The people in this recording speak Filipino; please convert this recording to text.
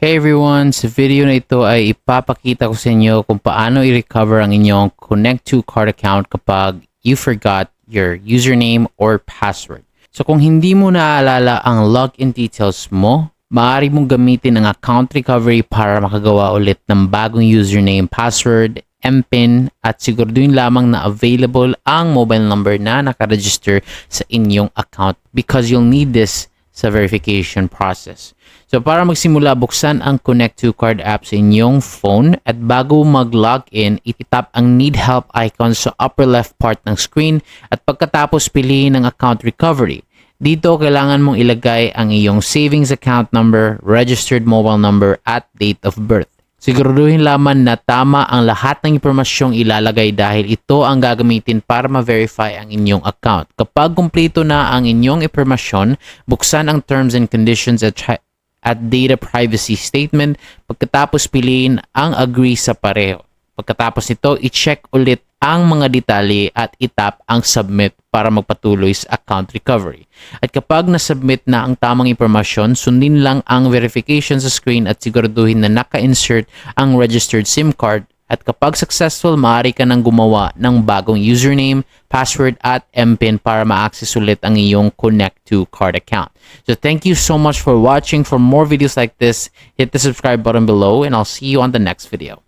Hey everyone! Sa video na ito ay ipapakita ko sa inyo kung paano i-recover ang inyong Connect2Card account kapag you forgot your username or password. So kung hindi mo naaalala ang login details mo, maaari mong gamitin ang account recovery para makagawa ulit ng bagong username, password, MPIN at siguraduhin lamang na available ang mobile number na nakaregister sa inyong account because you'll need this sa verification process. So para magsimula, buksan ang Connect2Card app sa inyong phone at bago mag-login, itap ang Need Help icon sa upper left part ng screen at pagkatapos piliin ang account recovery. Dito kailangan mong ilagay ang iyong savings account number, registered mobile number at date of birth. Siguraduhin lamang na tama ang lahat ng impormasyong ilalagay dahil ito ang gagamitin para ma-verify ang inyong account. Kapag kumpleto na ang inyong impormasyon, buksan ang terms and conditions at data privacy statement. Pagkatapos piliin ang agree sa pareho. Pagkatapos nito, i-check ulit ang mga detalye at itap ang submit para magpatuloy sa account recovery. At kapag nasubmit na ang tamang impormasyon, sundin lang ang verification sa screen at siguraduhin na naka-insert ang registered SIM card. At kapag successful, maaari ka nang gumawa ng bagong username, password at MPIN para ma-access ulit ang iyong Connect2Card account. So thank you so much for watching. For more videos like this, hit the subscribe button below and I'll see you on the next video.